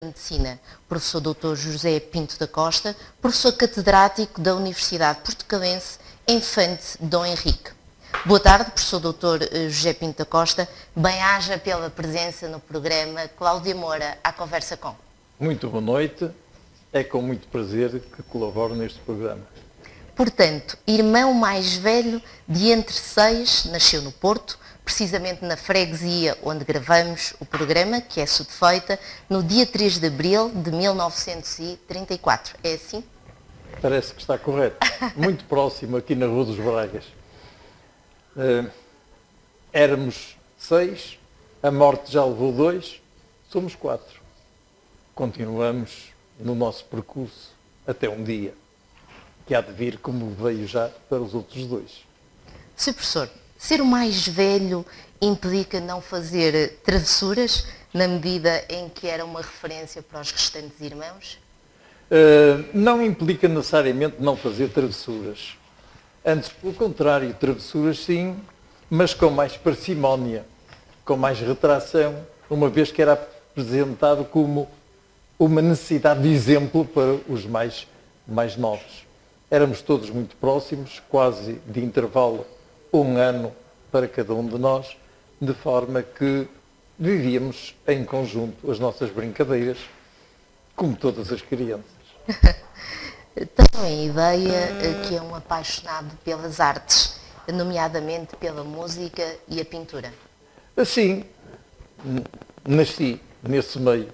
Medicina, professor Dr. José Pinto da Costa, professor catedrático da Universidade Portucalense Infante Dom Henrique. Boa tarde, professor Dr. José Pinto da Costa. Bem-aja pela presença no programa Cláudia Moura à Conversa Com. Muito boa noite. É com muito prazer que colaboro neste programa. Portanto, irmão mais velho de entre seis, nasceu no Porto, precisamente na freguesia onde gravamos o programa, que é Sudfeita, no dia 3 de abril de 1934. É assim? Parece que está correto. Muito próximo, aqui na Rua dos Bragas. Éramos 6, a morte já levou 2, somos 4. Continuamos no nosso percurso até um dia, que há de vir como veio já para os outros 2. Sr. Professor, ser o mais velho implica não fazer travessuras, na medida em que era uma referência para os restantes irmãos? Não implica necessariamente não fazer travessuras. Antes, pelo contrário, travessuras sim, mas com mais parcimónia, com mais retração, uma vez que era apresentado como uma necessidade de exemplo para os mais novos. Éramos todos muito próximos, quase de intervalo 1 ano para cada um de nós, de forma que vivíamos em conjunto as nossas brincadeiras, como todas as crianças. Tenho a ideia que é um apaixonado pelas artes, nomeadamente pela música e a pintura. Assim, nasci nesse meio,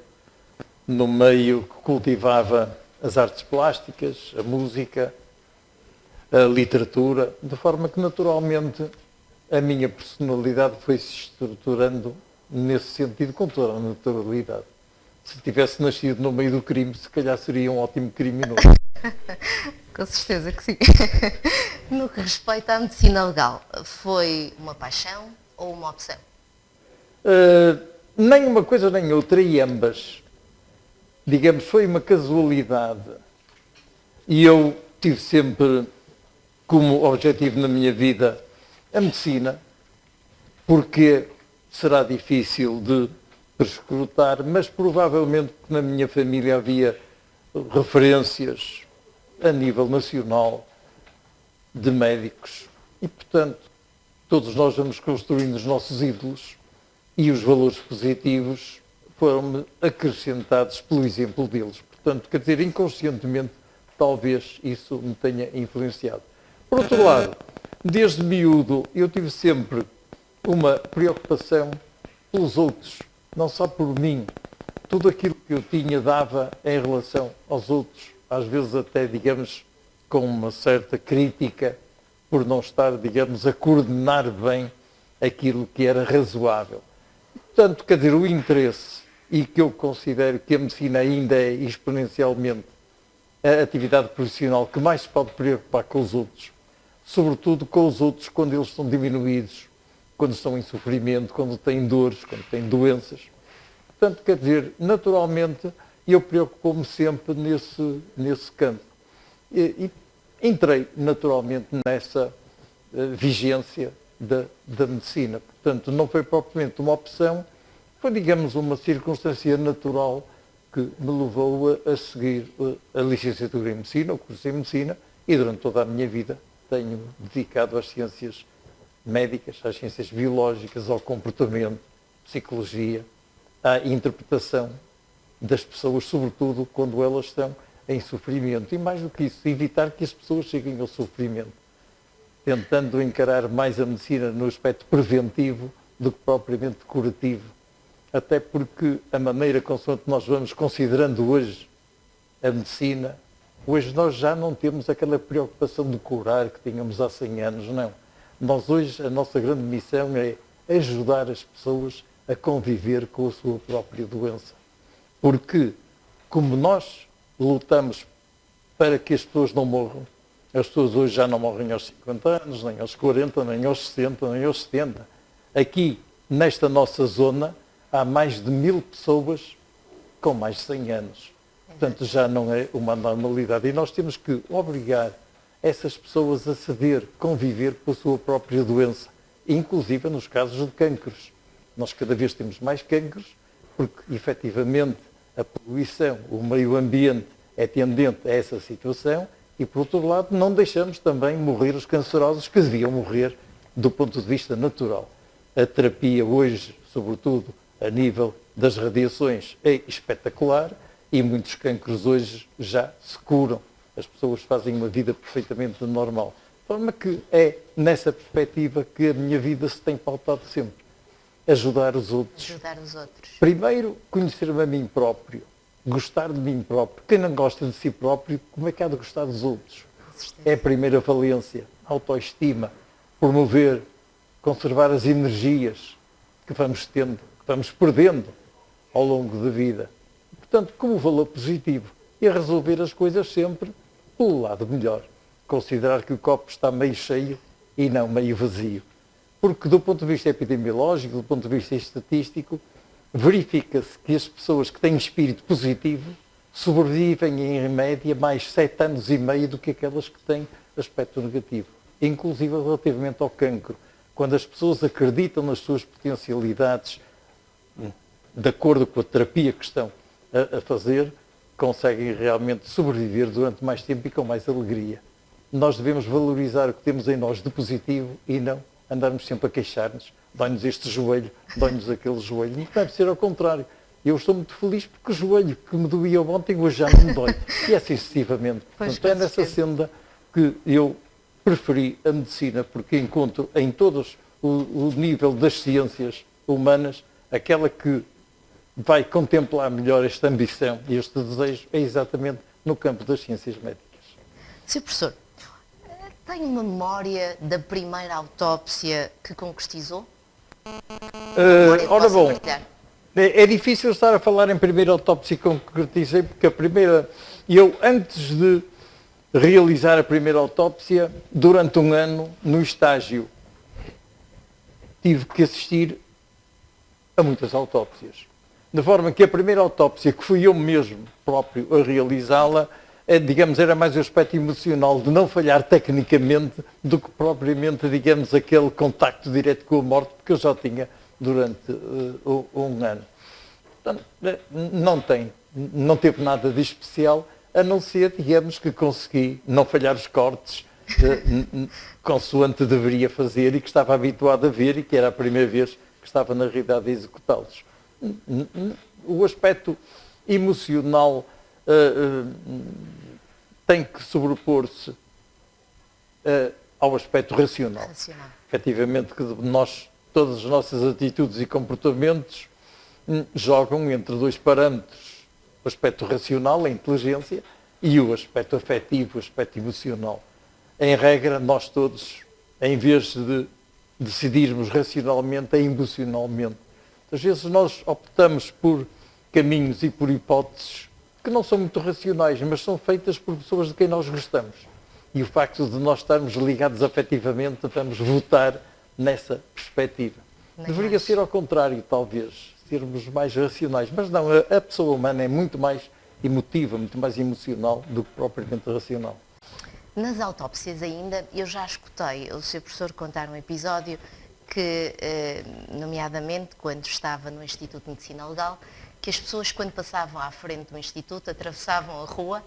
no meio que cultivava as artes plásticas, a música, a literatura, de forma que naturalmente a minha personalidade foi se estruturando nesse sentido com toda a naturalidade. Se tivesse nascido no meio do crime, se calhar seria um ótimo criminoso. Com certeza que sim. No que respeita à medicina legal, foi uma paixão ou uma opção? Nem uma coisa nem outra, e ambas. Digamos, foi uma casualidade. E eu tive sempre como objetivo na minha vida a medicina, porque será difícil de perscrutar, mas provavelmente na minha família havia referências a nível nacional de médicos e, portanto, todos nós vamos construindo os nossos ídolos e os valores positivos foram-me acrescentados pelo exemplo deles. Portanto, quer dizer, inconscientemente, talvez isso me tenha influenciado. Por outro lado, desde miúdo, eu tive sempre uma preocupação pelos outros, não só por mim. Tudo aquilo que eu tinha dava em relação aos outros, às vezes até, digamos, com uma certa crítica por não estar, digamos, a coordenar bem aquilo que era razoável. Portanto, quer dizer, o interesse, e que eu considero que a medicina ainda é exponencialmente a atividade profissional que mais se pode preocupar com os outros, sobretudo com os outros quando eles estão diminuídos, quando estão em sofrimento, quando têm dores, quando têm doenças. Portanto, quer dizer, naturalmente, eu preocupo-me sempre nesse campo. E entrei naturalmente nessa vigência da medicina. Portanto, não foi propriamente uma opção, foi, digamos, uma circunstância natural que me levou a seguir a licenciatura em medicina, o curso em medicina, e durante toda a minha vida tenho dedicado às ciências médicas, às ciências biológicas, ao comportamento, psicologia, à interpretação das pessoas, sobretudo quando elas estão em sofrimento. E mais do que isso, evitar que as pessoas cheguem ao sofrimento, tentando encarar mais a medicina no aspecto preventivo do que propriamente curativo. Até porque a maneira consoante nós vamos considerando hoje a medicina, hoje nós já não temos aquela preocupação de curar que tínhamos há 100 anos, não. Nós hoje, a nossa grande missão é ajudar as pessoas a conviver com a sua própria doença. Porque, como nós lutamos para que as pessoas não morram, as pessoas hoje já não morrem aos 50 anos, nem aos 40, nem aos 60, nem aos 70. Aqui, nesta nossa zona, há mais de 1000 pessoas com mais de 100 anos. Portanto, já não é uma normalidade. E nós temos que obrigar essas pessoas a saber conviver com a sua própria doença, inclusive nos casos de cancros. Nós cada vez temos mais cancros, porque efetivamente a poluição, o meio ambiente é tendente a essa situação e, por outro lado, não deixamos também morrer os cancerosos que deviam morrer do ponto de vista natural. A terapia hoje, sobretudo a nível das radiações, é espetacular e muitos cancros hoje já se curam. As pessoas fazem uma vida perfeitamente normal. De forma que é nessa perspectiva que a minha vida se tem pautado sempre. Ajudar os outros. Ajudar os outros. Primeiro, conhecer-me a mim próprio. Gostar de mim próprio. Quem não gosta de si próprio, como é que há de gostar dos outros? É a primeira valência. Autoestima. Promover, conservar as energias que vamos tendo, que vamos perdendo ao longo da vida. Portanto, como valor positivo. E a resolver as coisas sempre pelo lado melhor. Considerar que o copo está meio cheio e não meio vazio. Porque do ponto de vista epidemiológico, do ponto de vista estatístico, verifica-se que as pessoas que têm espírito positivo sobrevivem em média mais 7 anos e meio do que aquelas que têm aspecto negativo. Inclusive relativamente ao cancro. Quando as pessoas acreditam nas suas potencialidades, de acordo com a terapia que estão a fazer, conseguem realmente sobreviver durante mais tempo e com mais alegria. Nós devemos valorizar o que temos em nós de positivo e não andarmos sempre a queixar-nos. Dói-nos este joelho, dói-nos aquele joelho. Não deve ser ao contrário. Eu estou muito feliz porque o joelho que me doía ontem hoje já não me dói. E assim sucessivamente. Portanto, é nessa senda que eu preferi a medicina, porque encontro em todos o nível das ciências humanas aquela que vai contemplar melhor esta ambição e este desejo é exatamente no campo das ciências médicas. Sr. Professor, tem uma memória da primeira autópsia que concretizou? Ora bom, é difícil estar a falar em primeira autópsia que concretizei, porque a primeira, eu antes de realizar a primeira autópsia, durante um ano, no estágio, tive que assistir a muitas autópsias. De forma que a primeira autópsia, que fui eu mesmo próprio a realizá-la, digamos, era mais o aspecto emocional de não falhar tecnicamente do que propriamente, digamos, aquele contacto direto com a morte, porque eu já tinha durante um ano. Portanto, não teve nada de especial, a não ser, digamos, que consegui não falhar os cortes consoante deveria fazer e que estava habituado a ver e que era a primeira vez que estava na realidade a executá-los. O aspecto emocional tem que sobrepor-se ao aspecto racional. Efetivamente, que nós, todas as nossas atitudes e comportamentos jogam entre dois parâmetros. O aspecto racional, a inteligência, e o aspecto afetivo, o aspecto emocional. Em regra, nós todos, em vez de decidirmos racionalmente, é emocionalmente. Às vezes nós optamos por caminhos e por hipóteses que não são muito racionais, mas são feitas por pessoas de quem nós gostamos. E o facto de nós estarmos ligados afetivamente, vamos votar nessa perspectiva. Deveria ser ao contrário, talvez, sermos mais racionais. Mas não, a pessoa humana é muito mais emotiva, muito mais emocional do que propriamente racional. Nas autópsias ainda, eu já escutei o Sr. Professor contar um episódio que, nomeadamente, quando estava no Instituto de Medicina Legal, que as pessoas, quando passavam à frente do Instituto, atravessavam a rua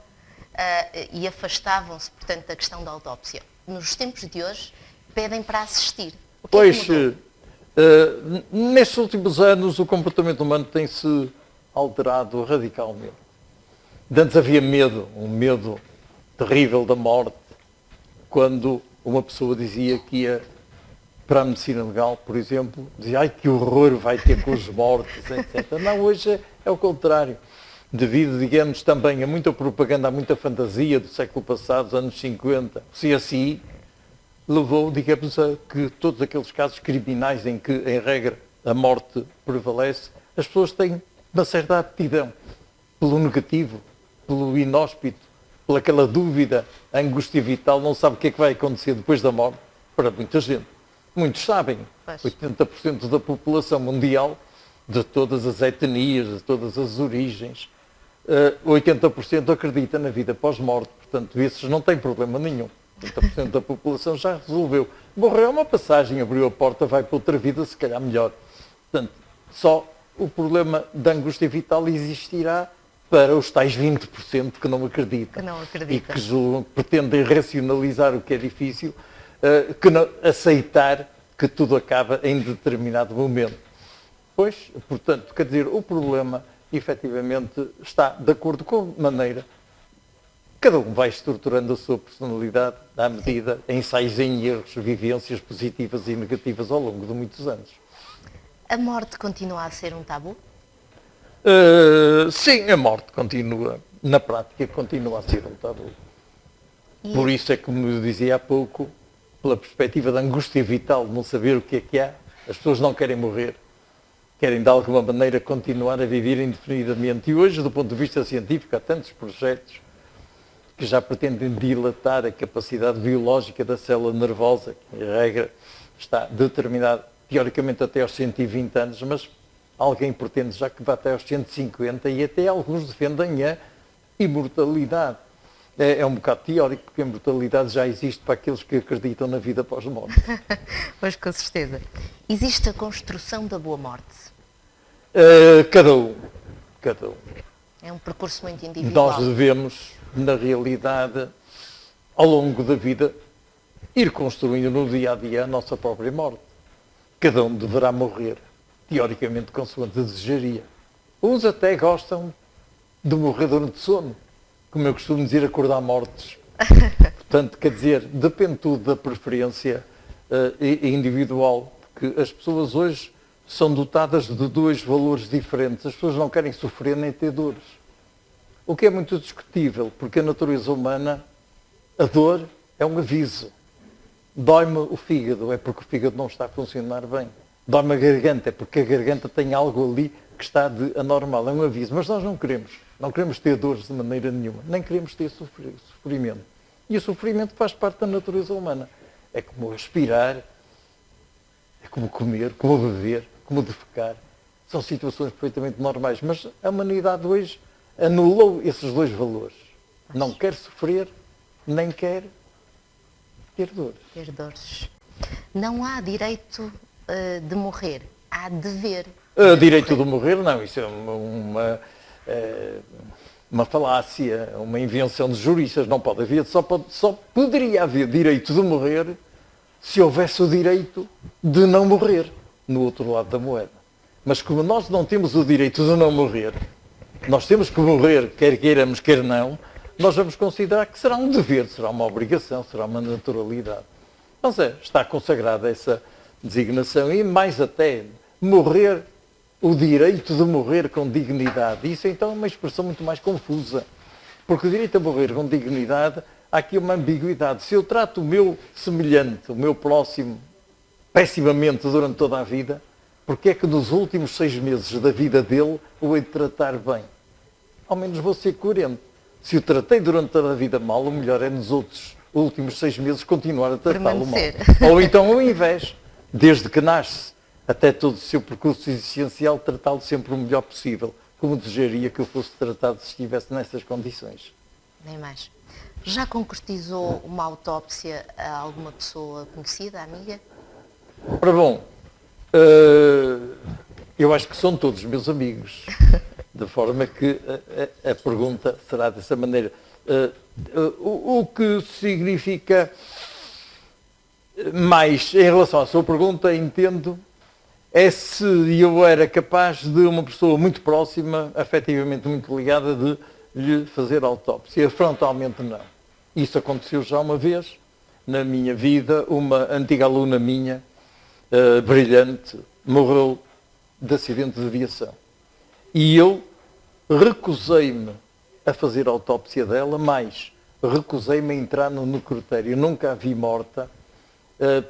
e afastavam-se, portanto, da questão da autópsia. Nos tempos de hoje, pedem para assistir. O que é que mudou? Nestes últimos anos, o comportamento humano tem-se alterado radicalmente. Antes havia medo, um medo terrível da morte, quando uma pessoa dizia que ia para a medicina legal, por exemplo, dizia, ai, que horror vai ter com os mortos, etc. Não, hoje é o contrário. Devido, digamos, também a muita propaganda, a muita fantasia do século passado, dos anos 50, o CSI levou, digamos, a que todos aqueles casos criminais em que, em regra, a morte prevalece, as pessoas têm uma certa aptidão pelo negativo, pelo inóspito, pelaquela dúvida, a angústia vital, não sabe o que é que vai acontecer depois da morte, para muita gente. Muitos sabem, 80% da população mundial, de todas as etnias, de todas as origens, 80% acredita na vida pós-morte, portanto, esses não têm problema nenhum. 80% da população já resolveu. Morreu uma passagem, abriu a porta, vai para outra vida, se calhar melhor. Portanto, só o problema da angústia vital existirá para os tais 20% que não acreditam. Que não acreditam. E que julgam, que pretendem racionalizar o que é difícil, que não, aceitar que tudo acaba em determinado momento. Pois, portanto, quer dizer, o problema efetivamente está de acordo com a maneira. Cada um vai estruturando a sua personalidade à medida, ensaios em erros, vivências positivas e negativas ao longo de muitos anos. A morte continua a ser um tabu? Sim, a morte continua, na prática, continua a ser um tabu. Por isso é que, como eu dizia há pouco, pela perspectiva da angústia vital, não saber o que há, as pessoas não querem morrer. Querem, de alguma maneira, continuar a viver indefinidamente. E hoje, do ponto de vista científico, há tantos projetos que já pretendem dilatar a capacidade biológica da célula nervosa, que, em regra, está determinada, teoricamente, até aos 120 anos, mas alguém pretende já que vá até aos 150 e até alguns defendem a imortalidade. É um bocado teórico, porque a imortalidade já existe para aqueles que acreditam na vida pós-morte. Pois, com certeza. Existe a construção da boa morte? Cada um. É um percurso muito individual. Nós devemos, na realidade, ao longo da vida, ir construindo no dia-a-dia a nossa própria morte. Cada um deverá morrer, teoricamente, consoante desejaria. Uns até gostam de morrer durante o sono, como eu costumo dizer, acordar mortos. Portanto, quer dizer, depende tudo da preferência individual, porque as pessoas hoje são dotadas de dois valores diferentes. As pessoas não querem sofrer nem ter dores. O que é muito discutível, porque a natureza humana, a dor é um aviso. Dói-me o fígado, é porque o fígado não está a funcionar bem. Dói-me a garganta, é porque a garganta tem algo ali que está de anormal, é um aviso. Mas nós não queremos ter dores de maneira nenhuma, nem queremos ter sofrimento. E o sofrimento faz parte da natureza humana. É como respirar, é como comer, como beber, como defecar. São situações perfeitamente normais, mas a humanidade hoje anulou esses dois valores. Não quer sofrer, nem quer ter dores. Ter dores. Não há direito de morrer, há dever. Direito de morrer, não, isso é uma falácia, uma invenção de juristas, não pode haver, só poderia haver direito de morrer se houvesse o direito de não morrer, no outro lado da moeda. Mas como nós não temos o direito de não morrer, nós temos que morrer, quer queiramos, quer não, nós vamos considerar que será um dever, será uma obrigação, será uma naturalidade. Mas está consagrada essa designação e mais até, morrer, o direito de morrer com dignidade. Isso então é uma expressão muito mais confusa, porque o direito a morrer com dignidade, há aqui uma ambiguidade. Se eu trato o meu semelhante, o meu próximo, pessimamente durante toda a vida, porque é que nos últimos 6 meses da vida dele o hei de tratar bem? Ao menos vou ser coerente. Se o tratei durante toda a vida mal, o melhor é nos últimos 6 meses continuar a tratá-lo mal. Ou então, ao invés, desde que nasce até todo o seu percurso existencial, tratá-lo sempre o melhor possível, como desejaria que eu fosse tratado se estivesse nessas condições. Nem mais. Já concretizou uma autópsia a alguma pessoa conhecida, amiga? Ora bom, eu acho que são todos meus amigos, de forma que a pergunta será dessa maneira. O que significa mais, em relação à sua pergunta, entendo, é se eu era capaz de uma pessoa muito próxima, afetivamente muito ligada, de lhe fazer autópsia. Frontalmente não. Isso aconteceu já uma vez na minha vida. Uma antiga aluna minha, brilhante, morreu de acidente de aviação. E eu recusei-me a fazer a autópsia dela, mas recusei-me a entrar no necrotério. Nunca a vi morta,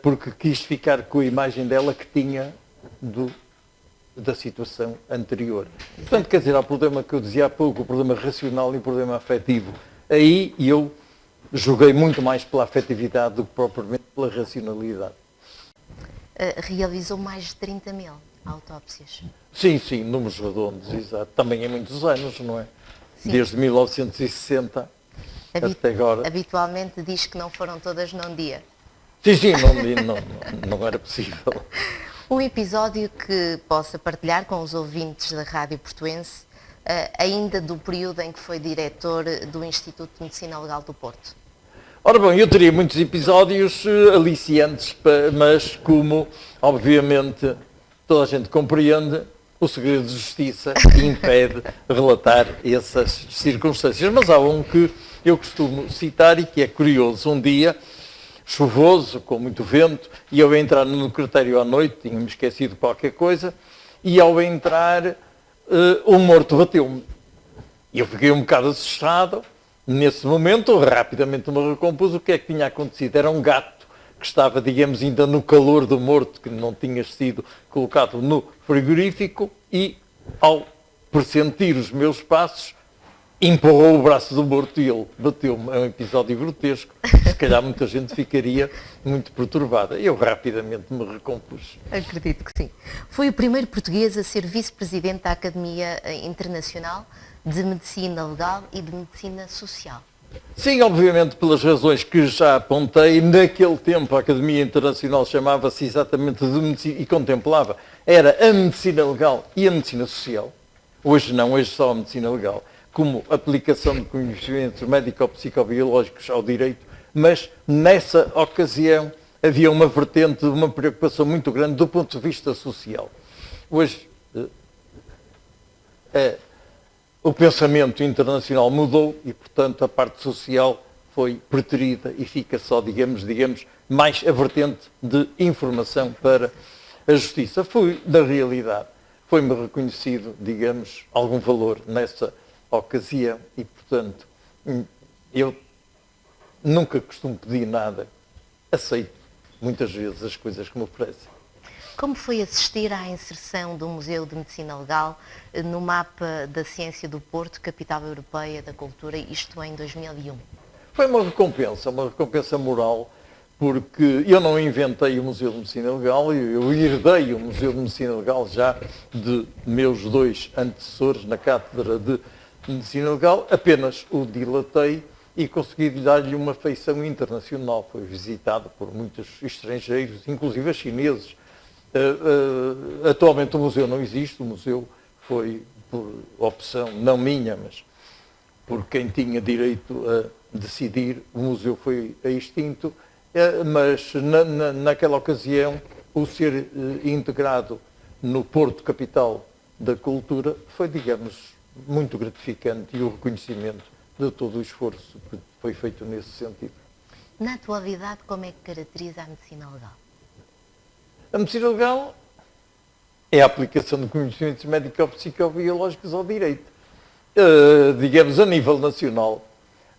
porque quis ficar com a imagem dela que tinha da situação anterior. Portanto, quer dizer, há o problema que eu dizia há pouco, o problema racional e o problema afetivo. Aí eu joguei muito mais pela afetividade do que propriamente pela racionalidade. Realizou mais de 30.000 autópsias. Sim, números redondos, exato. Também em muitos anos, não é? Sim. Desde 1960 até agora. Habitualmente diz que não foram todas num dia. Sim, não era possível. Um episódio que possa partilhar com os ouvintes da Rádio Portuense, ainda do período em que foi diretor do Instituto de Medicina Legal do Porto. Ora bom, eu teria muitos episódios aliciantes, mas como, obviamente, toda a gente compreende, o segredo de justiça impede relatar essas circunstâncias. Mas há um que eu costumo citar e que é curioso. Um dia, chuvoso, com muito vento, e eu entrar no necrotério à noite, tinha-me esquecido qualquer coisa, e ao entrar, um morto bateu-me. E eu fiquei um bocado assustado. Nesse momento, rapidamente me recompus. O que é que tinha acontecido? Era um gato que estava, digamos, ainda no calor do morto, que não tinha sido colocado no frigorífico, e ao pressentir os meus passos, empurrou o braço do morto e ele bateu-me. É um episódio grotesco. Se calhar muita gente ficaria muito perturbada. Eu rapidamente me recompus. Acredito que sim. Foi o primeiro português a ser vice-presidente da Academia Internacional de Medicina Legal e de Medicina Social. Sim, obviamente pelas razões que já apontei. Naquele tempo a Academia Internacional chamava-se exatamente de Medicina e contemplava, era a Medicina Legal e a Medicina Social. Hoje não, hoje só a Medicina Legal, como aplicação de conhecimentos médico-psicobiológicos ao direito, mas nessa ocasião havia uma vertente, uma preocupação muito grande do ponto de vista social. Hoje o pensamento internacional mudou e, portanto, a parte social foi preterida e fica só, digamos, mais a vertente de informação para a justiça. Na realidade, foi-me reconhecido, digamos, algum valor nessa ocasião e, portanto, eu nunca costumo pedir nada, aceito muitas vezes as coisas que me oferecem. Como foi assistir à inserção do Museu de Medicina Legal no mapa da ciência do Porto, capital europeia da cultura, isto em 2001? Foi uma recompensa moral, porque eu não inventei o Museu de Medicina Legal, eu herdei o Museu de Medicina Legal já de meus dois antecessores na Cátedra de Medicina Legal, apenas o dilatei e consegui dar-lhe uma feição internacional. Foi visitado por muitos estrangeiros, inclusive chineses. Atualmente o museu não existe, o museu foi por opção, não minha, mas por quem tinha direito a decidir, o museu foi extinto, mas naquela ocasião o ser integrado no Porto, capital da cultura, foi, digamos, muito gratificante e o reconhecimento de todo o esforço que foi feito nesse sentido. Na atualidade, como é que caracteriza a medicina legal? A medicina legal é a aplicação de conhecimentos médico-psicobiológicos ao direito. Digamos, a nível nacional,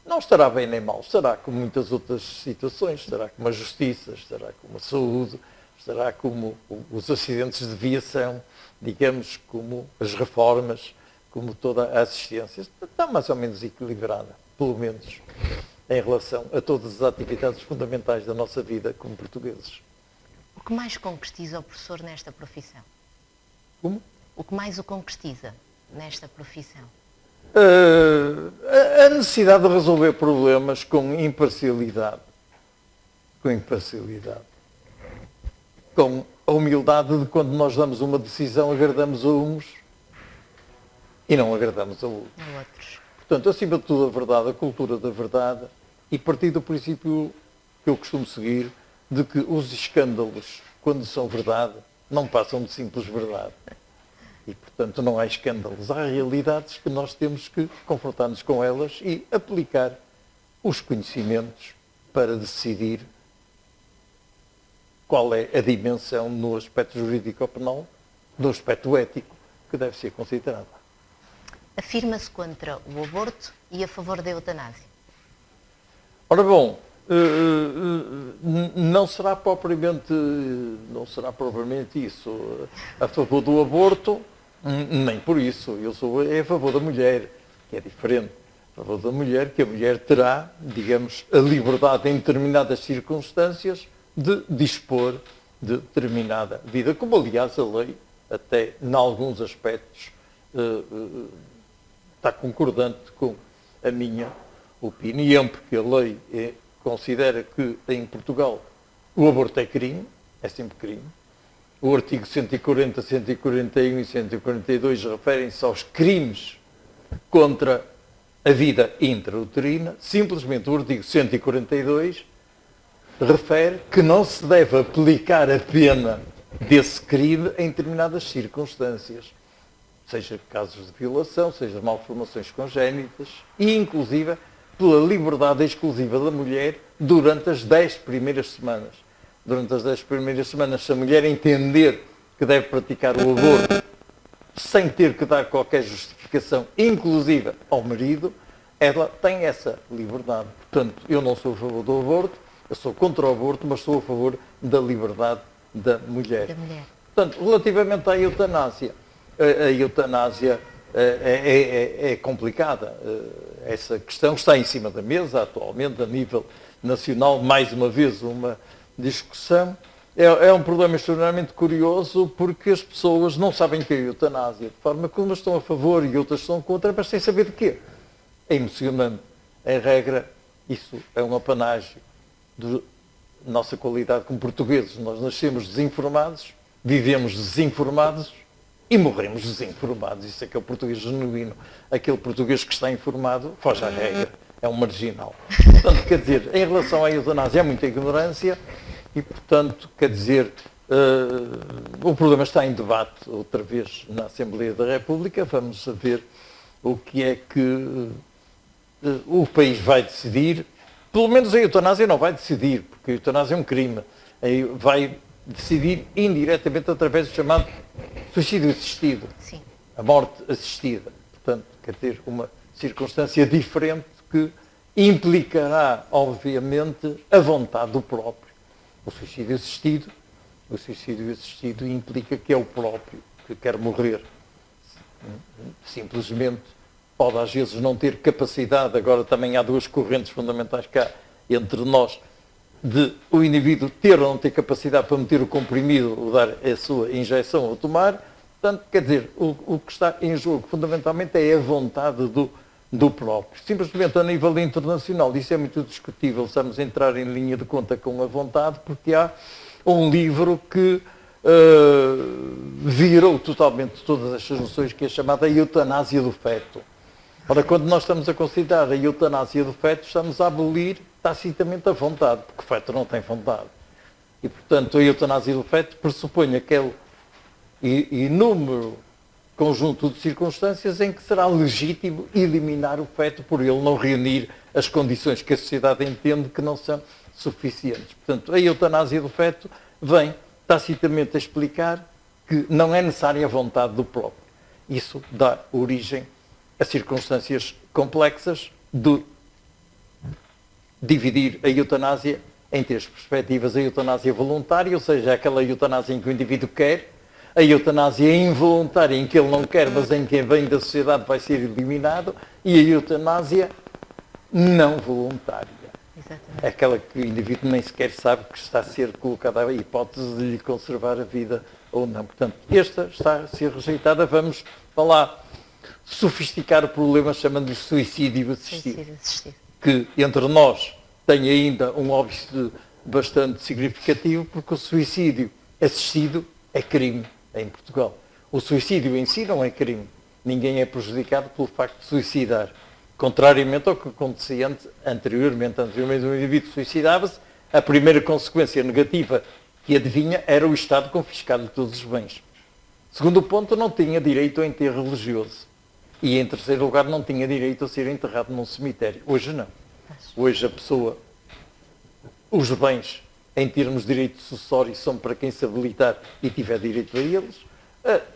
não estará bem nem mal. Estará como muitas outras situações, estará como a justiça, estará como a saúde, estará como os acidentes de viação, digamos, como as reformas, como toda a assistência. Está mais ou menos equilibrada, pelo menos, em relação a todas as atividades fundamentais da nossa vida como portugueses. O que mais concretiza o professor nesta profissão? Como? O que mais o concretiza nesta profissão? A necessidade de resolver problemas com imparcialidade. Com imparcialidade. Com a humildade de quando nós damos uma decisão, agradamos a uns e não agradamos a outros. Portanto, acima de tudo a verdade, a cultura da verdade, e partir do princípio que eu costumo seguir, de que os escândalos, quando são verdade, não passam de simples verdade. E, portanto, não há escândalos. Há realidades que nós temos que confrontar-nos com elas e aplicar os conhecimentos para decidir qual é a dimensão no aspecto jurídico-penal, no aspecto ético, que deve ser considerada. Afirma-se contra o aborto e a favor da eutanásia. Ora bom, não será propriamente isso. A favor do aborto, nem por isso. Eu sou a favor da mulher, que é diferente. A favor da mulher, que a mulher terá, digamos, a liberdade em determinadas circunstâncias de dispor de determinada vida. Como, aliás, a lei, até em alguns aspectos, está concordante com a minha opinião, porque a lei considera que em Portugal o aborto é crime, é sempre crime, O artigo 140, 141 e 142 referem-se aos crimes contra a vida intrauterina. Simplesmente o artigo 142 refere que não se deve aplicar a pena desse crime em determinadas circunstâncias, seja casos de violação, seja malformações congénitas, e inclusive pela liberdade exclusiva da mulher durante as 10 primeiras semanas. Durante as 10 primeiras semanas, se a mulher entender que deve praticar o aborto sem ter que dar qualquer justificação, inclusive ao marido, ela tem essa liberdade. Portanto, eu não sou a favor do aborto, eu sou contra o aborto, mas sou a favor da liberdade da mulher. Portanto, relativamente à eutanásia, a eutanásia é complicada. Essa questão está em cima da mesa atualmente, a nível nacional, mais uma vez uma discussão. É um problema extremamente curioso porque as pessoas não sabem o que é a eutanásia, de forma que umas estão a favor e outras estão contra, mas sem saber de quê. É emocionante. Em regra, isso é um apanágio da nossa qualidade como portugueses. Nós nascemos desinformados, vivemos desinformados e morremos desinformados. Isso é que é o português genuíno. Aquele português que está informado foge à regra. É um marginal. Portanto, quer dizer, em relação à eutanásia, há muita ignorância e, portanto, quer dizer, o problema está em debate outra vez na Assembleia da República. Vamos saber o que é que o país vai decidir. Pelo menos a eutanásia não vai decidir, porque a eutanásia é um crime. Vai decidir indiretamente através do chamado suicídio assistido. Sim. A morte assistida. Portanto, quer dizer, uma circunstância diferente que implicará, obviamente, a vontade do próprio. O suicídio assistido implica que é o próprio que quer morrer. Simplesmente pode às vezes não ter capacidade, agora também há duas correntes fundamentais cá entre nós, de o indivíduo ter ou não ter capacidade para meter o comprimido ou dar a sua injeção ou tomar. Portanto, quer dizer, o que está em jogo fundamentalmente é a vontade do próprio. Simplesmente a nível internacional, isso é muito discutível, estamos a entrar em linha de conta com a vontade, porque há um livro que virou totalmente todas estas noções, que é chamada eutanásia do feto. Ora, quando nós estamos a considerar a eutanásia do feto, estamos a abolir tacitamente a vontade, porque o feto não tem vontade. E, portanto, a eutanásia do feto pressupõe aquele inúmero conjunto de circunstâncias em que será legítimo eliminar o feto por ele não reunir as condições que a sociedade entende que não são suficientes. Portanto, a eutanásia do feto vem tacitamente a explicar que não é necessária a vontade do próprio. Isso dá origem a circunstâncias complexas de dividir a eutanásia em três perspectivas. A eutanásia voluntária, ou seja, aquela eutanásia em que o indivíduo quer; a eutanásia involuntária, em que ele não quer, mas em que vem da sociedade vai ser eliminado; e a eutanásia não voluntária. Exatamente. É aquela que o indivíduo nem sequer sabe que está a ser colocada a hipótese de lhe conservar a vida ou não. Portanto, esta está a ser rejeitada. Vamos falar, sofisticar o problema chamando-lhe suicídio assistido. Que entre nós tem ainda um óbice bastante significativo, porque o suicídio assistido é crime em Portugal. O suicídio em si não é crime. Ninguém é prejudicado pelo facto de suicidar. Contrariamente ao que acontecia anteriormente. Anteriormente o indivíduo suicidava-se, a primeira consequência negativa que adivinha era o Estado confiscar-lhe todos os bens. Segundo ponto, não tinha direito ao enterro religioso. E em terceiro lugar, não tinha direito a ser enterrado num cemitério. Hoje não. Hoje a pessoa, os bens, em termos de direito sucessório, são para quem se habilitar e tiver direito a eles,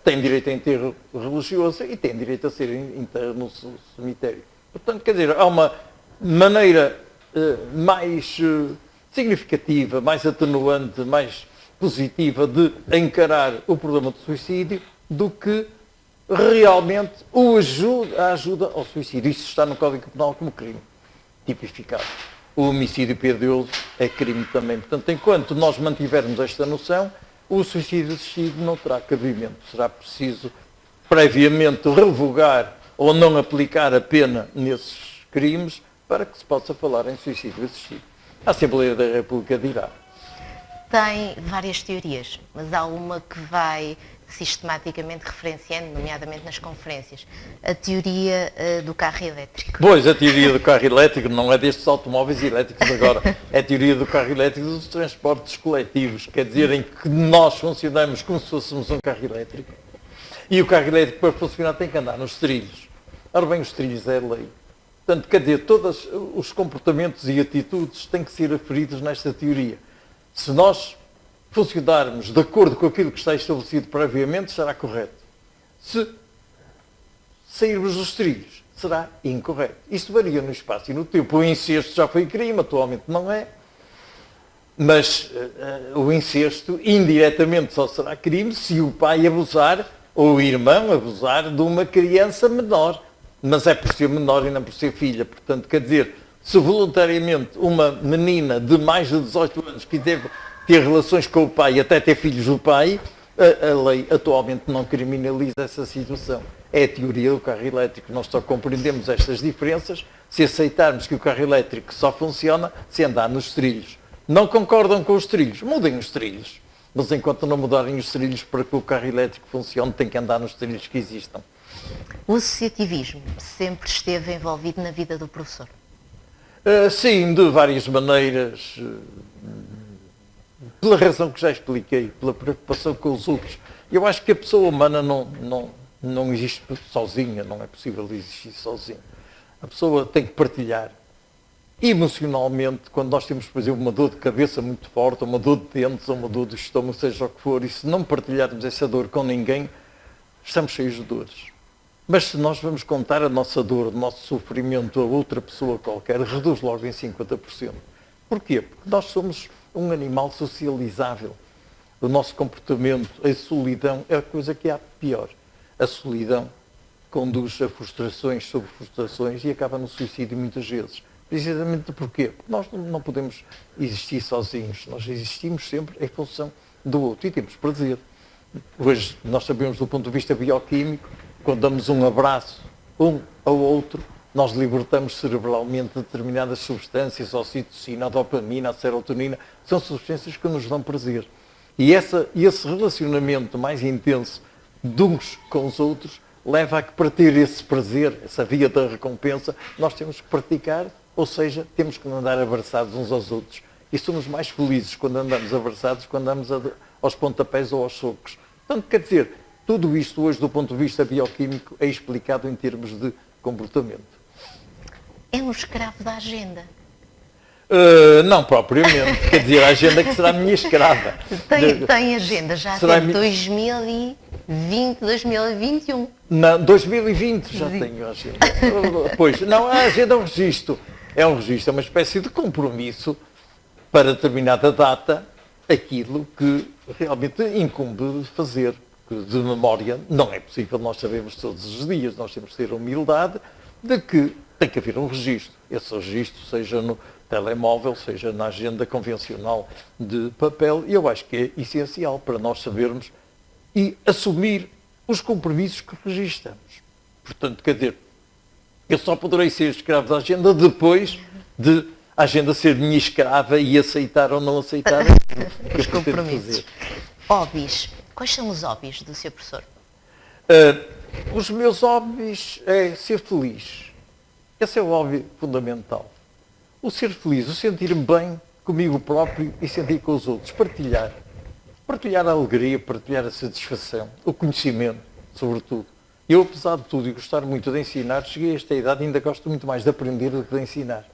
tem direito a enterro religioso e tem direito a ser enterrado no cemitério. Portanto, quer dizer, há uma maneira mais significativa, mais atenuante, mais positiva de encarar o problema do suicídio do que realmente a ajuda ao suicídio. Isso está no Código Penal como crime tipificado. O homicídio piadoso é crime também. Portanto, enquanto nós mantivermos esta noção, o suicídio assistido não terá cabimento. Será preciso previamente revogar ou não aplicar a pena nesses crimes para que se possa falar em suicídio assistido. A Assembleia da República dirá. tem várias teorias, mas há uma que vai sistematicamente referenciando, nomeadamente nas conferências, a teoria do carro elétrico. Pois, a teoria do carro elétrico não é destes automóveis elétricos agora, é a teoria do carro elétrico dos transportes coletivos, quer dizer, em que nós funcionamos como se fôssemos um carro elétrico. E o carro elétrico, para funcionar, tem que andar nos trilhos. Ora bem, os trilhos é lei. Portanto, quer dizer, todos os comportamentos e atitudes têm que ser aferidos nesta teoria. Se nós funcionarmos de acordo com aquilo que está estabelecido previamente, será correto. Se sairmos dos trilhos, será incorreto. Isto varia no espaço e no tempo. O incesto já foi crime, atualmente não é. Mas o incesto indiretamente só será crime se o pai abusar ou o irmão abusar de uma criança menor. Mas é por ser menor e não por ser filha. Portanto, quer dizer, se voluntariamente uma menina de mais de 18 anos quiser ter relações com o pai e até ter filhos do pai, a lei atualmente não criminaliza essa situação. É a teoria do carro elétrico. Nós só compreendemos estas diferenças se aceitarmos que o carro elétrico só funciona se andar nos trilhos. Não concordam com os trilhos? Mudem os trilhos. Mas enquanto não mudarem os trilhos para que o carro elétrico funcione, tem que andar nos trilhos que existam. O associativismo sempre esteve envolvido na vida do professor? Sim, de várias maneiras. Pela razão que já expliquei, pela preocupação com os outros. Eu acho que a pessoa humana não existe sozinha, não é possível existir sozinha. A pessoa tem que partilhar. Emocionalmente, quando nós temos, por exemplo, uma dor de cabeça muito forte, ou uma dor de dentes, ou uma dor de estômago, seja o que for, e se não partilharmos essa dor com ninguém, estamos cheios de dores. Mas se nós vamos contar a nossa dor, o nosso sofrimento a outra pessoa qualquer, reduz logo em 50%. Porquê? Porque nós somos um animal socializável. O nosso comportamento, a solidão, é a coisa que há pior. A solidão conduz a frustrações sobre frustrações e acaba no suicídio muitas vezes. Precisamente porquê? Porque nós não podemos existir sozinhos. Nós existimos sempre em função do outro e temos prazer. Hoje, nós sabemos do ponto de vista bioquímico, quando damos um abraço um ao outro, nós libertamos cerebralmente determinadas substâncias, a ocitocina, a dopamina, a serotonina, são substâncias que nos dão prazer. E esse relacionamento mais intenso de uns com os outros leva a que, para ter esse prazer, essa via da recompensa, nós temos que praticar, ou seja, temos que andar abraçados uns aos outros. E somos mais felizes quando andamos abraçados, quando andamos aos pontapés ou aos socos. Portanto, quer dizer, tudo isto hoje, do ponto de vista bioquímico, é explicado em termos de comportamento. É um escravo da agenda? Não propriamente, quer dizer, a agenda que será a minha escrava. Tem agenda já até 2020, 2021. Não, 2020 já tenho a agenda. Pois, não, a agenda é um registro. É um registro, é uma espécie de compromisso para determinada data, aquilo que realmente incumbe fazer. De memória não é possível, nós sabemos todos os dias, nós temos que ter a humildade de que tem que haver um registro. Esse registro, seja no telemóvel, seja na agenda convencional de papel, e eu acho que é essencial para nós sabermos e assumir os compromissos que registramos. Portanto, quer dizer, eu só poderei ser escravo da agenda depois de a agenda ser minha escrava e aceitar ou não aceitar os compromissos. Hobbies. Quais são os hobbies do seu professor? Os meus hobbies é ser feliz. Esse é o hobby fundamental. O ser feliz, o sentir-me bem comigo próprio e sentir com os outros. Partilhar. Partilhar a alegria, partilhar a satisfação, o conhecimento, sobretudo. Eu, apesar de tudo e gostar muito de ensinar, cheguei a esta idade e ainda gosto muito mais de aprender do que de ensinar.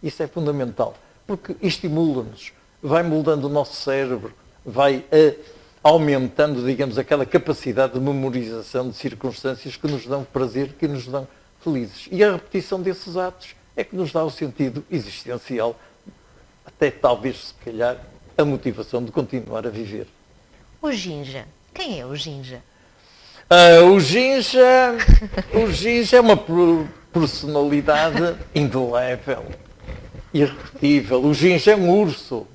Isso é fundamental, porque estimula-nos, vai moldando o nosso cérebro, vai aumentando, digamos, aquela capacidade de memorização de circunstâncias que nos dão prazer, que nos dão felizes. E a repetição desses atos é que nos dá o sentido existencial, até talvez, se calhar, a motivação de continuar a viver. O Ginja. Quem é o Ginja? O Ginja é uma personalidade indelével, irrepetível. O Ginja é um urso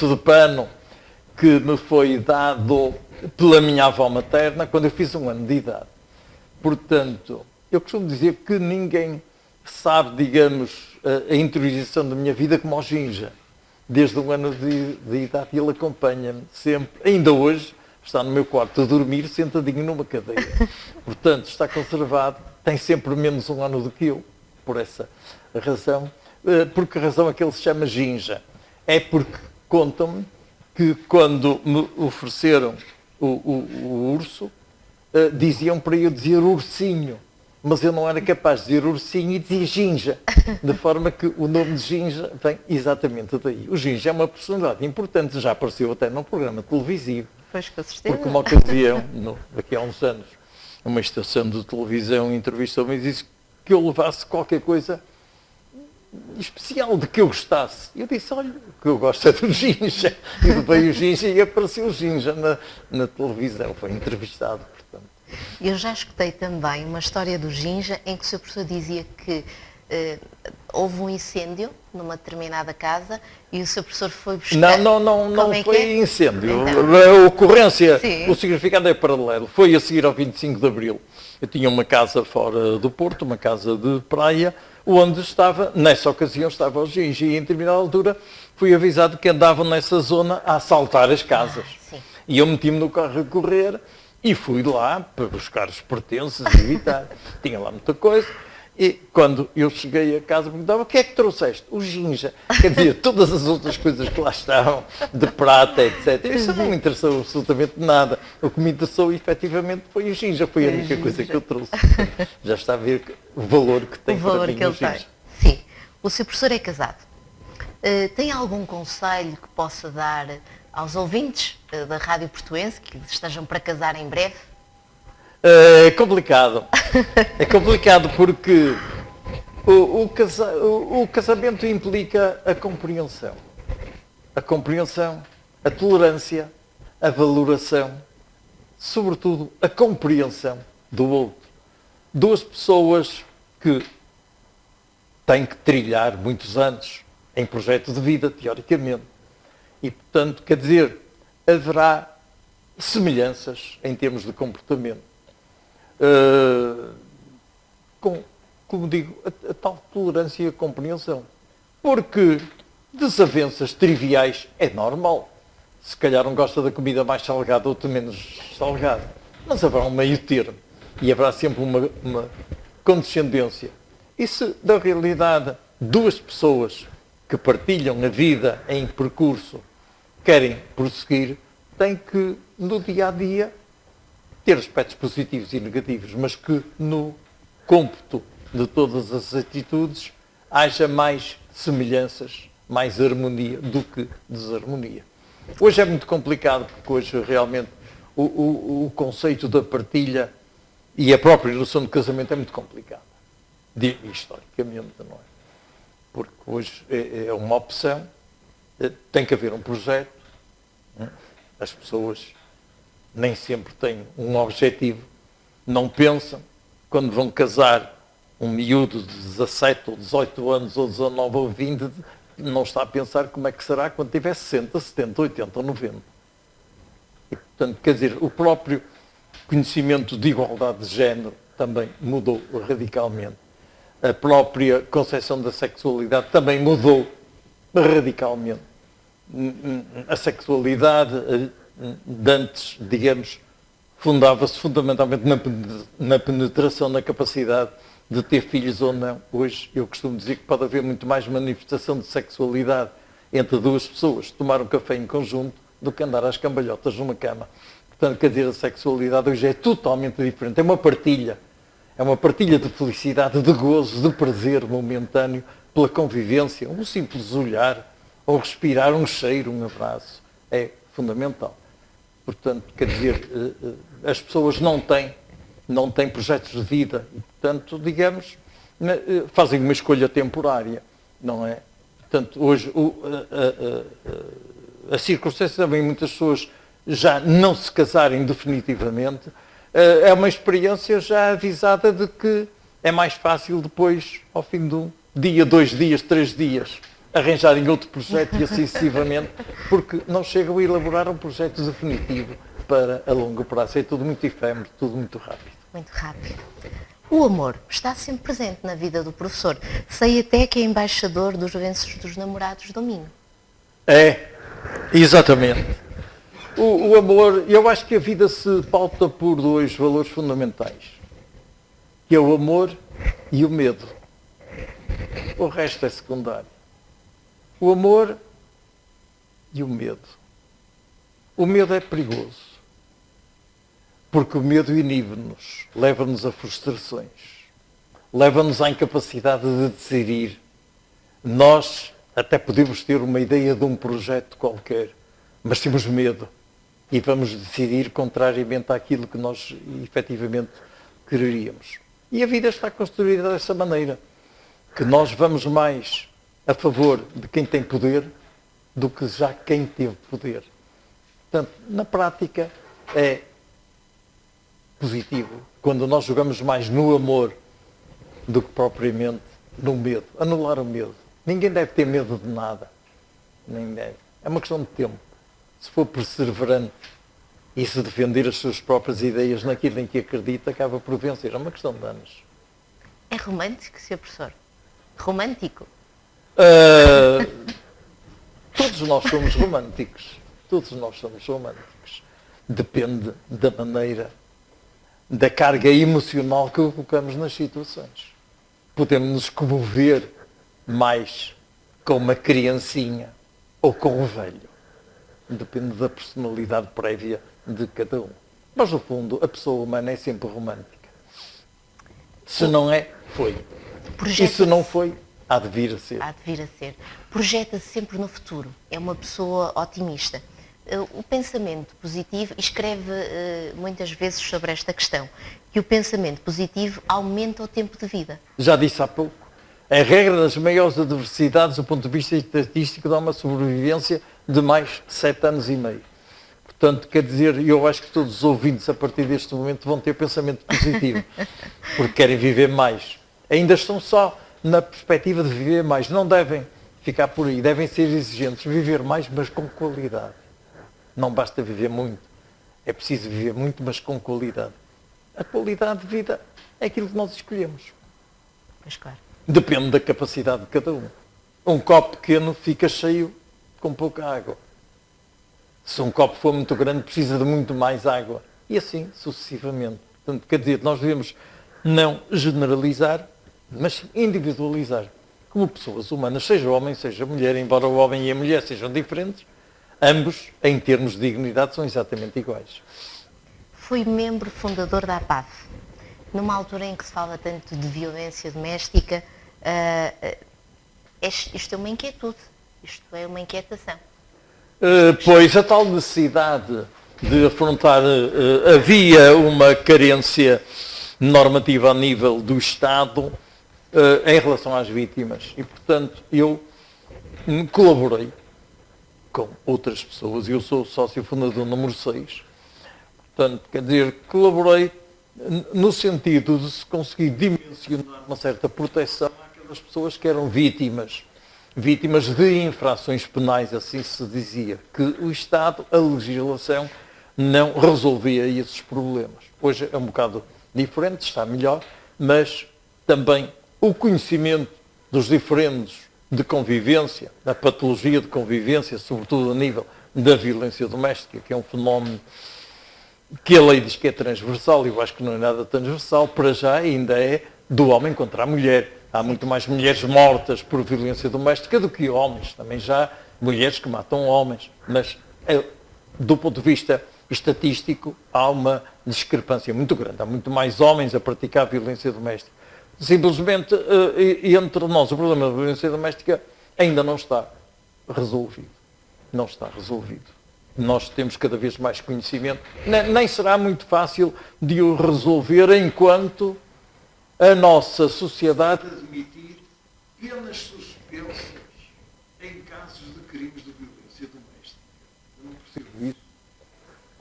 de pano, que me foi dado pela minha avó materna quando eu fiz 1 ano de idade. Portanto, eu costumo dizer que ninguém sabe, digamos, a interiorização da minha vida como o Ginja. desde um ano de idade, e ele acompanha-me sempre, ainda hoje, está no meu quarto a dormir, sentadinho numa cadeira. Portanto, está conservado, tem sempre menos um ano do que eu, por essa razão. Por que razão é que ele se chama Ginja? É porque contam-me que quando me ofereceram o urso, diziam para eu dizer ursinho, mas eu não era capaz de dizer ursinho e dizia Ginja, de forma que o nome de Ginja vem exatamente daí. O Ginja é uma personalidade importante, já apareceu até num programa televisivo. Pois, com certeza. Porque uma ocasião, daqui a uns anos, uma estação de televisão entrevistou-me e disse que eu levasse qualquer coisa especial, de que eu gostasse. E eu disse, olha, o que eu gosto é do Ginja. E veio o Ginja e apareceu o Ginja na televisão, foi entrevistado, portanto. Eu já escutei também uma história do Ginja em que o seu professor dizia que houve um incêndio numa determinada casa e o seu professor foi buscar... Não é foi incêndio. Então. A ocorrência, Sim. o significado é paralelo. Foi a seguir ao 25 de Abril. Eu tinha uma casa fora do Porto, uma casa de praia, onde estava, nessa ocasião estava o Ginja, e em determinada altura fui avisado que andavam nessa zona a assaltar as casas. Sim. E eu meti-me no carro a correr e fui lá para buscar os pertences e evitar. Tinha lá muita coisa. E quando eu cheguei a casa, perguntava, o que é que trouxeste? O Ginja. Quer dizer, todas as outras coisas que lá estavam, de prata, etc. Isso não me interessou absolutamente nada. O que me interessou, efetivamente, foi o Ginja. Foi a única coisa que eu trouxe. Já está a ver o valor que tem para mim o Ginja. Sim. O seu professor é casado. Tem algum conselho que possa dar aos ouvintes da Rádio Portuense, que estejam para casar em breve? É complicado. É complicado porque o casamento implica a compreensão. A compreensão, a tolerância, a valoração, sobretudo a compreensão do outro. Duas pessoas que têm que trilhar muitos anos em projeto de vida, teoricamente. E, portanto, quer dizer, haverá semelhanças em termos de comportamento. Como digo, a tal tolerância e a compreensão. Porque desavenças triviais é normal. Se calhar um gosta da comida mais salgada, outro menos salgada. Mas haverá um meio termo. E haverá sempre uma condescendência. E se, na realidade, duas pessoas que partilham a vida em percurso querem prosseguir, têm que, no dia a dia, ter aspectos positivos e negativos, mas que no cômputo de todas as atitudes haja mais semelhanças, mais harmonia do que desarmonia. Hoje é muito complicado, porque hoje realmente o conceito da partilha e a própria relação de casamento é muito complicado, historicamente, não é? Porque hoje é uma opção, tem que haver um projeto, as pessoas nem sempre têm um objetivo, não pensam, quando vão casar um miúdo de 17 ou 18 anos, ou 19 ou 20, não está a pensar como é que será quando tiver 60, 70, 80 ou 90. E, portanto, quer dizer, o próprio conhecimento de igualdade de género também mudou radicalmente. A própria concepção da sexualidade também mudou radicalmente. A sexualidade de antes, digamos, fundava-se fundamentalmente na penetração, na capacidade de ter filhos ou não. Hoje eu costumo dizer que pode haver muito mais manifestação de sexualidade entre duas pessoas, tomar um café em conjunto, do que andar às cambalhotas numa cama. Portanto, quer dizer, a sexualidade hoje é totalmente diferente. É uma partilha de felicidade, de gozo, de prazer momentâneo, pela convivência, um simples olhar, ou respirar um cheiro, um abraço, é fundamental. Portanto, quer dizer, as pessoas não têm projetos de vida e, portanto, digamos, fazem uma escolha temporária, não é? Portanto, hoje a circunstância também muitas pessoas já não se casarem definitivamente, é uma experiência já avisada de que é mais fácil depois, ao fim de um dia, 2 dias, 3 dias, arranjarem outro projeto e assim sucessivamente, porque não chegam a elaborar um projeto definitivo para a longo prazo. É tudo muito efêmero, tudo muito rápido. Muito rápido. O amor está sempre presente na vida do professor. Sei até que é embaixador dos Venços dos Namorados do Minho. É, exatamente. O amor, eu acho que a vida se pauta por dois valores fundamentais, que é o amor e o medo. O resto é secundário. O amor e o medo. O medo é perigoso, porque o medo inibe-nos, leva-nos a frustrações, leva-nos à incapacidade de decidir. Nós até podemos ter uma ideia de um projeto qualquer, mas temos medo e vamos decidir contrariamente àquilo que nós efetivamente quereríamos. E a vida está construída dessa maneira, que nós vamos mais a favor de quem tem poder do que já quem teve poder. Portanto, na prática é positivo quando nós jogamos mais no amor do que propriamente no medo. Anular o medo. Ninguém deve ter medo de nada. Nem deve. É uma questão de tempo. Se for perseverante e se defender as suas próprias ideias naquilo em que acredita, acaba por vencer. É uma questão de anos. É romântico, Sr. Professor? Romântico? Todos nós somos românticos. Todos nós somos românticos. Depende da maneira, da carga emocional que colocamos nas situações. Podemos nos comover mais com uma criancinha ou com um velho. Depende da personalidade prévia de cada um. Mas, no fundo, a pessoa humana é sempre romântica. Se não é, foi. E se não foi, há de vir a ser. Há de vir a ser. Projeta-se sempre no futuro. É uma pessoa otimista. O pensamento positivo, escreve muitas vezes sobre esta questão, que o pensamento positivo aumenta o tempo de vida. Já disse há pouco. A regra das maiores adversidades, do ponto de vista estatístico, dá uma sobrevivência de mais 7 anos e meio. Portanto, quer dizer, eu acho que todos os ouvintes, a partir deste momento, vão ter pensamento positivo, porque querem viver mais. Ainda estão só na perspectiva de viver mais. Não devem ficar por aí, devem ser exigentes, viver mais, mas com qualidade. Não basta viver muito, é preciso viver muito, mas com qualidade. A qualidade de vida é aquilo que nós escolhemos. Pois claro. Depende da capacidade de cada um. Um copo pequeno fica cheio com pouca água. Se um copo for muito grande, precisa de muito mais água. E assim sucessivamente. Portanto, quer dizer, nós devemos não generalizar, mas individualizar. Como pessoas humanas, seja homem, seja mulher, embora o homem e a mulher sejam diferentes, ambos, em termos de dignidade, são exatamente iguais. Foi membro fundador da APAV. Numa altura em que se fala tanto de violência doméstica, isto é uma inquietude, isto é uma inquietação. Pois a tal necessidade de afrontar, havia uma carência normativa a nível do Estado em relação às vítimas e, portanto, eu colaborei com outras pessoas. Eu sou sócio fundador número 6. Portanto, quer dizer, colaborei no sentido de se conseguir dimensionar uma certa proteção àquelas pessoas que eram vítimas de infrações penais, assim se dizia, que o Estado, a legislação, não resolvia esses problemas. Hoje é um bocado diferente, está melhor, mas também o conhecimento dos diferentes de convivência, da patologia de convivência, sobretudo a nível da violência doméstica, que é um fenómeno que a lei diz que é transversal, e eu acho que não é nada transversal, para já ainda é do homem contra a mulher. Há muito mais mulheres mortas por violência doméstica do que homens. Também já há mulheres que matam homens. Mas, do ponto de vista estatístico, há uma discrepância muito grande. Há muito mais homens a praticar violência doméstica. Simplesmente, entre nós, o problema da violência doméstica ainda não está resolvido. Não está resolvido. Nós temos cada vez mais conhecimento. Nem será muito fácil de o resolver enquanto a nossa sociedade admitir penas suspensas em casos de crimes de violência doméstica. Eu não percebo isso.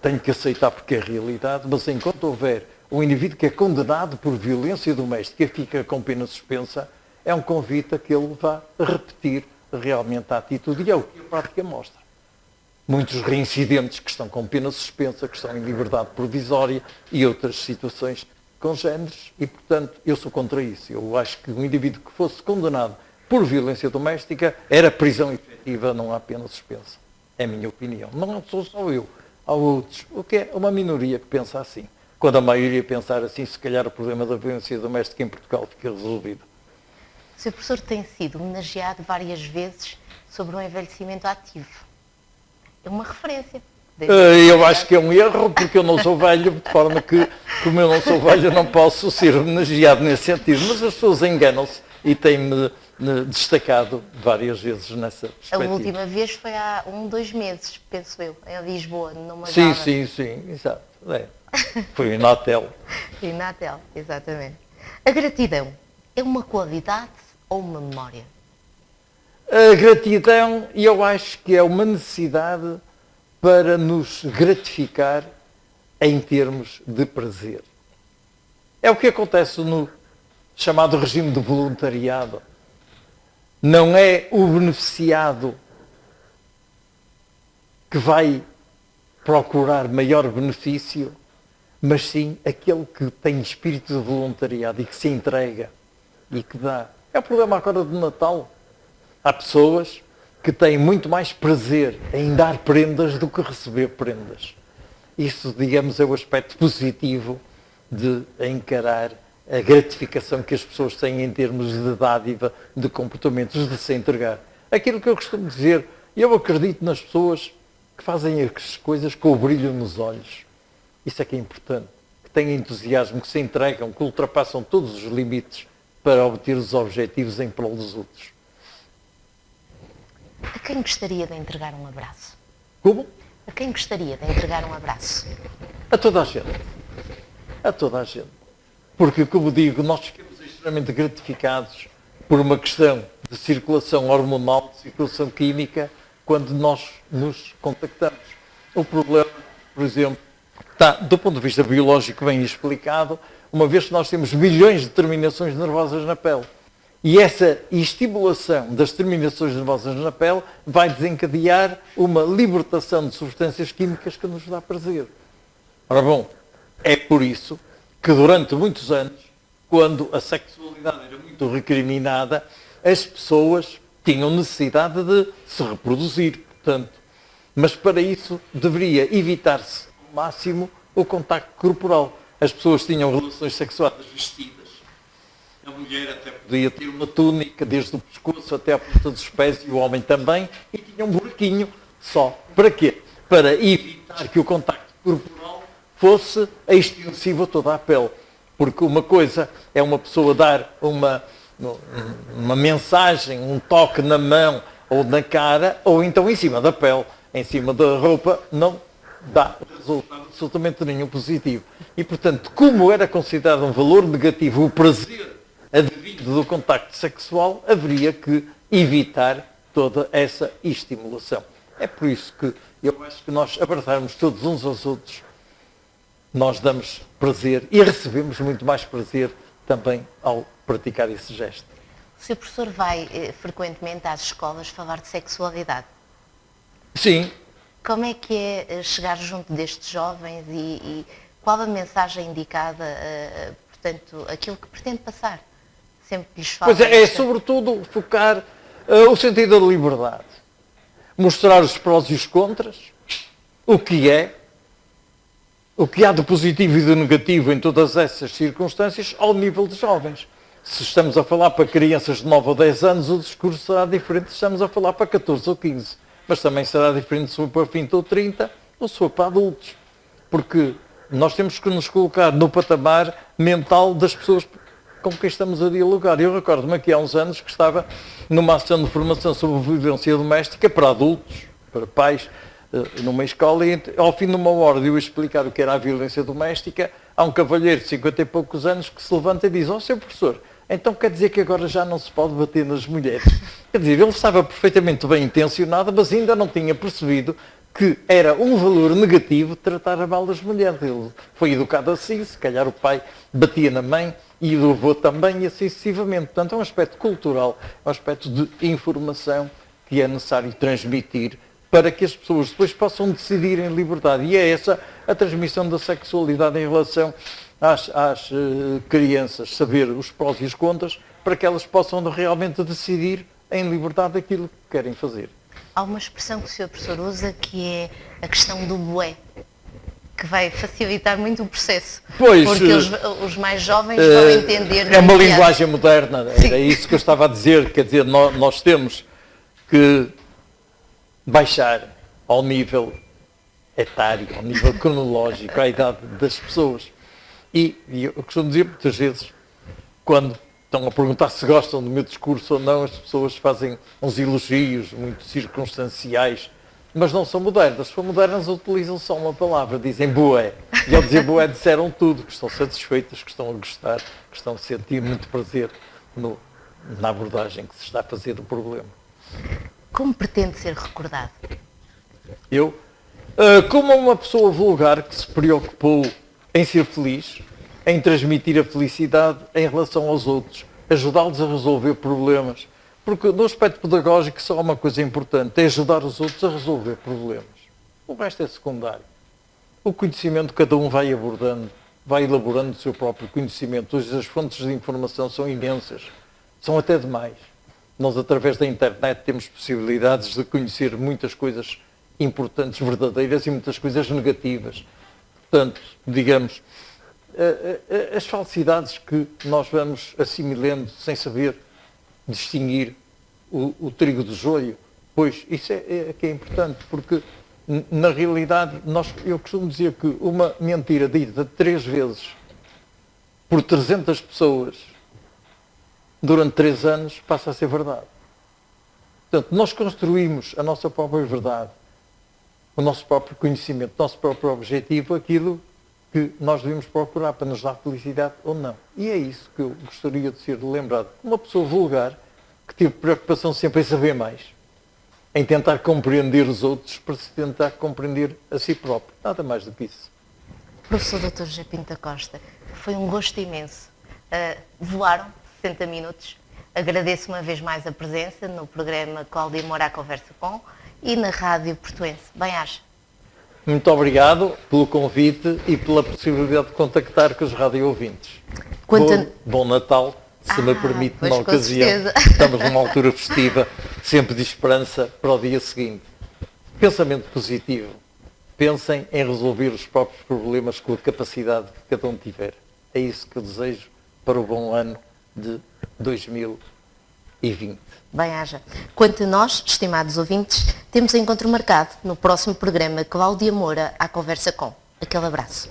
Tenho que aceitar porque é realidade, mas enquanto houver um indivíduo que é condenado por violência doméstica e fica com pena suspensa, é um convite a que ele vá repetir realmente a atitude, e é o que a prática mostra. Muitos reincidentes que estão com pena suspensa, que estão em liberdade provisória e outras situações congêneres, e portanto eu sou contra isso. Eu acho que um indivíduo que fosse condenado por violência doméstica era prisão efetiva, não há pena suspensa. É a minha opinião. Não sou só eu. Há outros. O que é uma minoria que pensa assim. Quando a maioria pensar assim, se calhar o problema da violência doméstica em Portugal fica resolvido. O Sr. Professor tem sido homenageado várias vezes sobre um envelhecimento ativo. É uma referência. Eu acho que é um erro, porque eu não sou velho, de forma que, como eu não sou velho, eu não posso ser homenageado nesse sentido. Mas as pessoas enganam-se e têm-me destacado várias vezes nessa perspectiva. A última vez foi há 2 meses, penso eu, em Lisboa, numa Sim, gala. sim, exato. Foi em Natel. E Natel, exatamente. A gratidão é uma qualidade ou uma memória? A gratidão, eu acho que é uma necessidade para nos gratificar em termos de prazer. É o que acontece no chamado regime de voluntariado. Não é o beneficiado que vai procurar maior benefício, mas sim aquele que tem espírito de voluntariado e que se entrega e que dá. É o problema agora do Natal. Há pessoas que têm muito mais prazer em dar prendas do que receber prendas. Isso, digamos, é o aspecto positivo de encarar a gratificação que as pessoas têm em termos de dádiva, de comportamentos, de se entregar. Aquilo que eu costumo dizer, eu acredito nas pessoas que fazem as coisas com o brilho nos olhos. Isso é que é importante. Que têm entusiasmo, que se entregam, que ultrapassam todos os limites para obter os objetivos em prol dos outros. A quem gostaria de entregar um abraço? Como? A quem gostaria de entregar um abraço? A toda a gente. A toda a gente. Porque, como digo, nós ficamos extremamente gratificados por uma questão de circulação hormonal, de circulação química, quando nós nos contactamos. O problema, por exemplo, está, do ponto de vista biológico, bem explicado, uma vez que nós temos milhões de terminações nervosas na pele. E essa estimulação das terminações nervosas na pele vai desencadear uma libertação de substâncias químicas que nos dá prazer. Ora bom, é por isso que durante muitos anos, quando a sexualidade era muito recriminada, as pessoas tinham necessidade de se reproduzir, portanto. Mas para isso deveria evitar-se ao máximo o contacto corporal. As pessoas tinham relações sexuais vestidas. A mulher até podia ter uma túnica desde o pescoço até à ponta dos pés e o homem também, e tinha um buraquinho só. Para quê? Para evitar que o contacto corporal fosse extensivo a toda a pele. Porque uma coisa é uma pessoa dar uma mensagem, um toque na mão ou na cara, ou então em cima da pele, em cima da roupa, não dá resultado absolutamente nenhum positivo. E, portanto, como era considerado um valor negativo o prazer advindo do contacto sexual, haveria que evitar toda essa estimulação. É por isso que eu acho que nós abraçarmos todos uns aos outros, nós damos prazer e recebemos muito mais prazer também ao praticar esse gesto. O Sr. Professor vai frequentemente às escolas falar de sexualidade. Sim. Como é que é chegar junto destes jovens e qual a mensagem indicada, portanto, aquilo que pretende passar? Sempre que lhes fala. Pois é, sobretudo focar o sentido da liberdade. Mostrar os prós e os contras, o que há de positivo e de negativo em todas essas circunstâncias ao nível de jovens. Se estamos a falar para crianças de 9 ou 10 anos, o discurso será diferente se estamos a falar para 14 ou 15. Mas também será diferente se for para 20 ou 30 ou se for para adultos. Porque nós temos que nos colocar no patamar mental das pessoas com quem estamos a dialogar. Eu recordo-me aqui há uns anos que estava numa ação de formação sobre violência doméstica para adultos, para pais, numa escola, e ao fim de uma hora de eu explicar o que era a violência doméstica, há um cavalheiro de 50 e poucos anos que se levanta e diz: ó, Sr. Professor, então quer dizer que agora já não se pode bater nas mulheres? Quer dizer, ele estava perfeitamente bem intencionado, mas ainda não tinha percebido que era um valor negativo tratar a mal as mulheres. Ele foi educado assim, se calhar o pai batia na mãe e o avô também, e assim sucessivamente. Portanto, é um aspecto cultural, é um aspecto de informação que é necessário transmitir para que as pessoas depois possam decidir em liberdade. E é essa a transmissão da sexualidade em relação às crianças, saber os prós e os contras, para que elas possam realmente decidir em liberdade aquilo que querem fazer. Há uma expressão que o Sr. Professor usa que é a questão do bué, que vai facilitar muito o processo. Pois, porque os mais jovens vão entender. É uma linguagem moderna, Sim. era isso que eu estava a dizer, quer dizer, nós temos que baixar ao nível etário, ao nível cronológico, à idade das pessoas. E eu costumo dizer muitas vezes, quando estão a perguntar se gostam do meu discurso ou não, as pessoas fazem uns elogios muito circunstanciais, mas não são modernas. Se for modernas, utilizam só uma palavra, dizem bué. E ao dizer bué disseram tudo, que estão satisfeitas, que estão a gostar, que estão a sentir muito prazer na abordagem que se está a fazer do problema. Como pretende ser recordado? Eu, como uma pessoa vulgar que se preocupou em ser feliz, em transmitir a felicidade em relação aos outros, ajudá-los a resolver problemas. Porque no aspecto pedagógico só há uma coisa importante, é ajudar os outros a resolver problemas. O resto é secundário. O conhecimento cada um vai abordando, vai elaborando o seu próprio conhecimento. Hoje as fontes de informação são imensas, são até demais. Nós, através da internet, temos possibilidades de conhecer muitas coisas importantes, verdadeiras, e muitas coisas negativas. Portanto, digamos, as falsidades que nós vamos assimilando sem saber distinguir o trigo do joio, pois isso é que é importante, porque na realidade eu costumo dizer que uma mentira dita 3 vezes por 300 pessoas durante 3 anos passa a ser verdade. Portanto, nós construímos a nossa própria verdade, o nosso próprio conhecimento, o nosso próprio objetivo, aquilo que nós devemos procurar para nos dar felicidade ou não. E é isso que eu gostaria de ser lembrado. Uma pessoa vulgar que teve preocupação sempre em saber mais, em tentar compreender os outros para se tentar compreender a si próprio. Nada mais do que isso. Professor Dr. José Pinto da Costa, foi um gosto imenso. Voaram 60 minutos. Agradeço uma vez mais a presença no programa Cláudia Moura à Conversa Com e na Rádio Portuense. Bem-aja. Muito obrigado pelo convite e pela possibilidade de contactar com os radio-ouvintes. Bom Natal, se me permite, na ocasião. Estamos numa altura festiva, sempre de esperança para o dia seguinte. Pensamento positivo. Pensem em resolver os próprios problemas com a capacidade que cada um tiver. É isso que eu desejo para o bom ano de 2020. Bem-aja. Quanto a nós, estimados ouvintes, temos encontro marcado no próximo programa Cláudia Moura à Conversa Com. Aquele abraço.